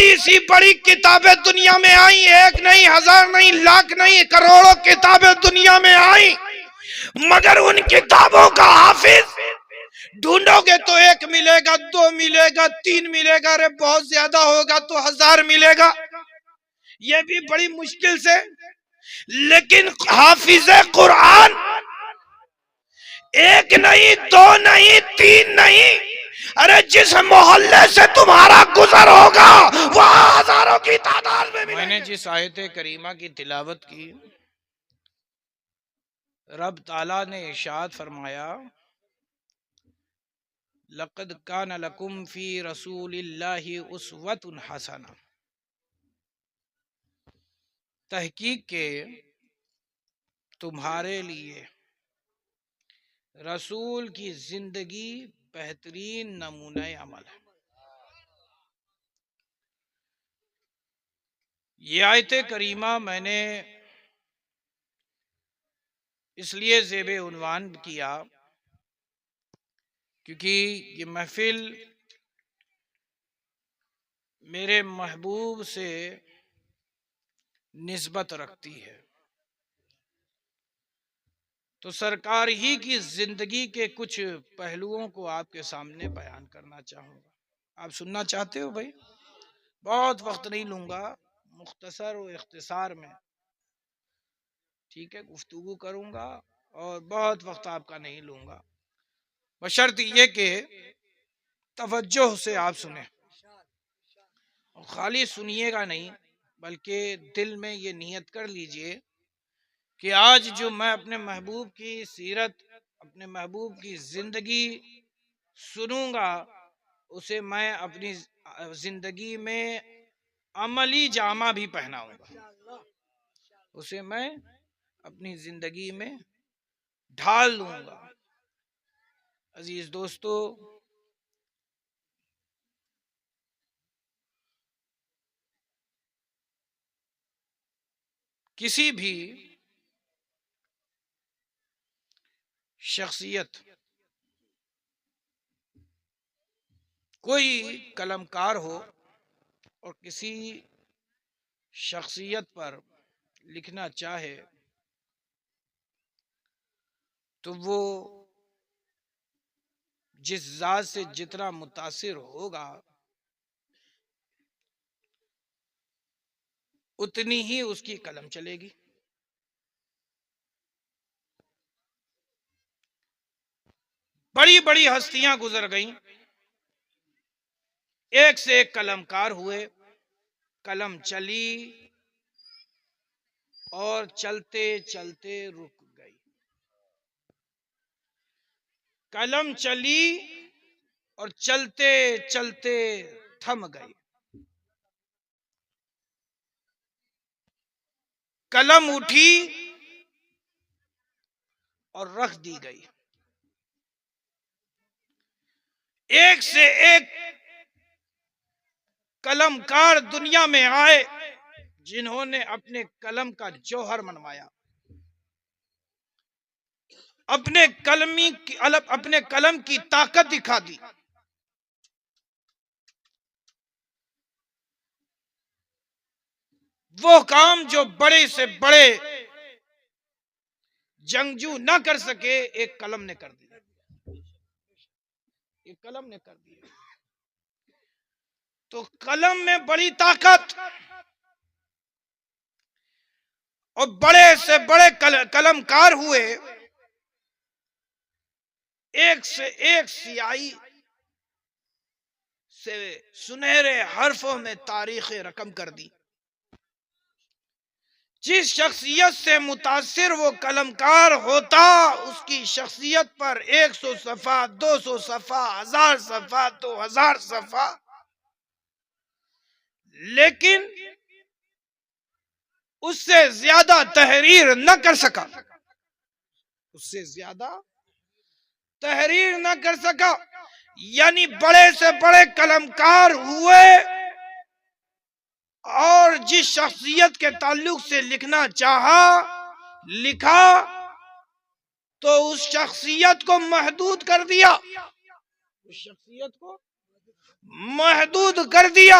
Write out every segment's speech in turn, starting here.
بڑی سی بڑی کتابیں دنیا میں آئیں، ایک نہیں، ہزار نہیں، لاکھ نہیں، کروڑوں کتابیں دنیا میں آئیں، مگر ان کتابوں کا حافظ ڈھونڈو گے تو ایک ملے گا، دو ملے گا، تین ملے گا، ارے بہت زیادہ ہوگا تو 1000 ملے گا، یہ بھی بڑی مشکل سے۔ لیکن حافظ قرآن ایک نہیں، دو نہیں، تین نہیں، ارے جس محلے سے تمہارا گزر ہوگا وہاں ہزاروں کی تعداد میں ملیں گے۔ میں نے جس آیت کریمہ کی تلاوت کی، رب تعالیٰ نے ارشاد فرمایا لَقَدْ كَانَ لَكُمْ فِي رَسُولِ اللَّهِ أُسْوَةٌ حَسَنَةٌ، تحقیق کے تمہارے لیے رسول کی زندگی بہترین نمونہ عمل ہے۔ یہ آیت کریمہ میں نے اس لیے زیب عنوان کیا کیونکہ یہ محفل میرے محبوب سے نسبت رکھتی ہے، تو سرکار ہی کی زندگی کے کچھ پہلوؤں کو آپ کے سامنے بیان کرنا چاہوں گا۔ آپ سننا چاہتے ہو بھائی؟ بہت وقت نہیں لوں گا، مختصر و اختصار میں، ٹھیک ہے، گفتگو کروں گا اور بہت وقت آپ کا نہیں لوں گا، بشرط یہ کہ توجہ سے آپ سنیں، خالی سنیے گا نہیں بلکہ دل میں یہ نیت کر لیجئے کہ آج جو میں اپنے محبوب کی سیرت، اپنے محبوب کی زندگی سنوں گا، اسے میں اپنی زندگی میں عملی جامہ بھی پہناؤں گا، اسے میں اپنی زندگی میں ڈھال لوں گا۔ عزیز دوستو، کسی بھی شخصیت، کوئی قلمکار ہو اور کسی شخصیت پر لکھنا چاہے تو وہ جس ذات سے جتنا متاثر ہوگا اتنی ہی اس کی قلم چلے گی۔ بڑی بڑی ہستیاں گزر گئیں، ایک سے ایک قلمکار ہوئے، قلم چلی اور چلتے چلتے رک گئی، قلم چلی اور چلتے چلتے تھم گئی، قلم اٹھی اور رکھ دی گئی۔ ایک سے ایک قلمکار دنیا میں آئے جنہوں نے اپنے قلم کا جوہر منوایا، اپنے قلم کی طاقت دکھا دی۔ وہ کام جو بڑے سے بڑے جنگجو نہ کر سکے، ایک قلم نے کر دیا، ایک قلم نے کر دیا۔ تو قلم میں بڑی طاقت، اور بڑے سے بڑے قلمکار ہوئے، ایک سے ایک سیاہی سے سنہرے حرفوں میں تاریخ رقم کر دی۔ جس شخصیت سے متاثر وہ قلمکار ہوتا، اس کی شخصیت پر 100 صفحہ، 200 صفحہ، 1000 صفحہ، 2000 صفحہ، لیکن اس سے زیادہ تحریر نہ کر سکا، اس سے زیادہ تحریر نہ کر سکا۔ یعنی بڑے سے بڑے قلمکار ہوئے اور جس شخصیت کے تعلق سے لکھنا چاہا لکھا، تو اس شخصیت کو محدود کر دیا، اس شخصیت کو محدود کر دیا۔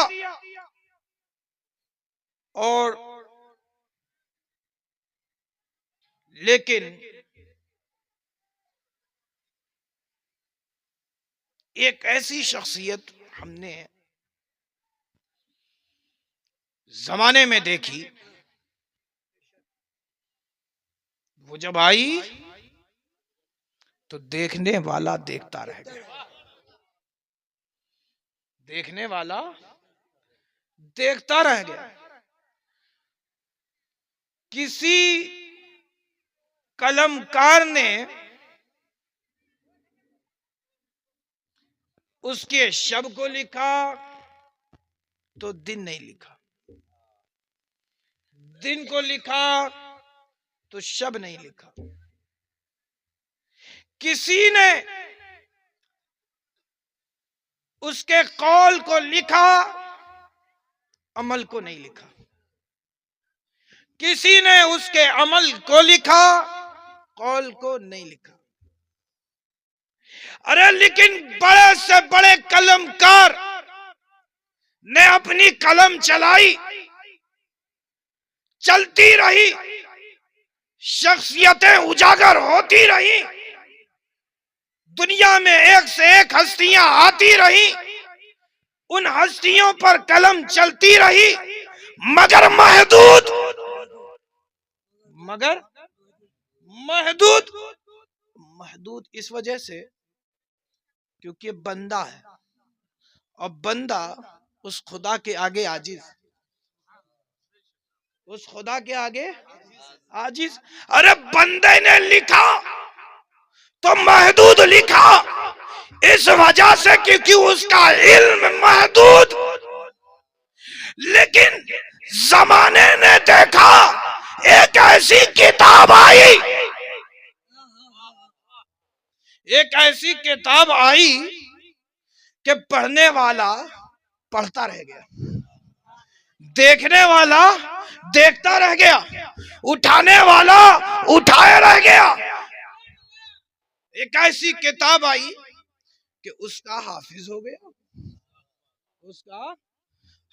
اور لیکن ایک ایسی شخصیت ہم نے زمانے میں دیکھی، وہ جب آئی تو دیکھنے والا دیکھتا رہ گیا، دیکھنے والا دیکھتا رہ گیا۔ کسی قلم کار نے اس کے شب کو لکھا تو دن نہیں لکھا، دن کو لکھا تو شب نہیں لکھا۔ کسی نے اس کے قول کو لکھا، عمل کو نہیں لکھا۔ کسی نے اس کے عمل کو لکھا، قول کو نہیں لکھا۔ ارے لیکن بڑے سے بڑے قلم کار نے اپنی قلم چلائی، چلتی رہی، شخصیتیں اجاگر ہوتی رہی، دنیا میں ایک سے ایک ہستیاں آتی رہی، ان ہستیوں پر قلم چلتی رہی، مگر محدود محدود اس وجہ سے کیونکہ بندہ ہے، اور بندہ اس خدا کے آگے عاجز، اس خدا کے آگے عاجز۔ ارے بندے نے لکھا تو محدود لکھا، اس وجہ سے کیونکہ اس کا علم محدود۔ لیکن زمانے نے دیکھا ایک ایسی کتاب آئی، ایک ایسی کتاب آئی کہ پڑھنے والا پڑھتا رہ گیا، دیکھنے والا دیکھتا رہ گیا، اٹھانے والا اٹھائے رہ گیا۔ ایک ایسی کتاب آئی کہ اس کا حافظ ہو گیا، اس کا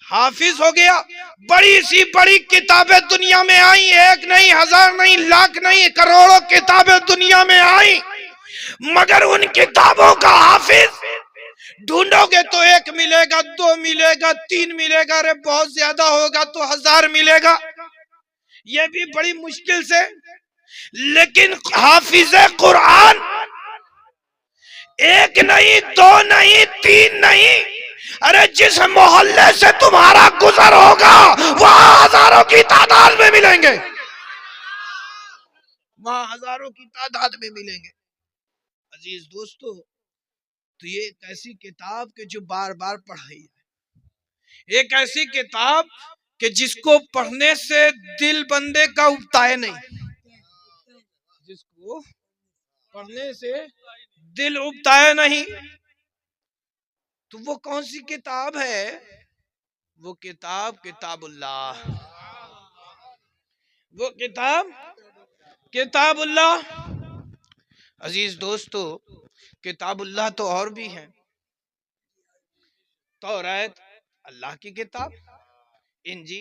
حافظ ہو گیا۔ بڑی سی بڑی کتابیں دنیا میں آئیں، ایک نہیں، ہزار نہیں، لاکھ نہیں، کروڑوں کتابیں دنیا میں آئیں، مگر ان کتابوں کا حافظ ڈھونڈو گے تو ایک ملے گا، دو ملے گا، تین ملے گا، ارے بہت زیادہ ہوگا تو 1000 ملے گا، یہ بھی بڑی مشکل سے۔ لیکن حافظ قرآن ایک نہیں، دو نہیں، تین نہیں، ارے جس محلے سے تمہارا گزر ہوگا وہاں ہزاروں کی تعداد میں ملیں گے، وہاں ہزاروں کی تعداد میں ملیں گے۔ عزیز دوستو، تو یہ ایک ایسی کتاب کہ جو بار بار پڑھائی ہے، ایک ایسی کتاب کہ جس کو پڑھنے سے دل بندے کا اگتائے نہیں، جس کو پڑھنے سے دل اگتائے نہیں۔ تو وہ کون سی کتاب ہے؟ وہ کتاب کتاب اللہ، وہ کتاب اللہ۔ عزیز دوستو، کتاب اللہ تو اور بھی ہیں، توریت اللہ کی کتاب، انجیل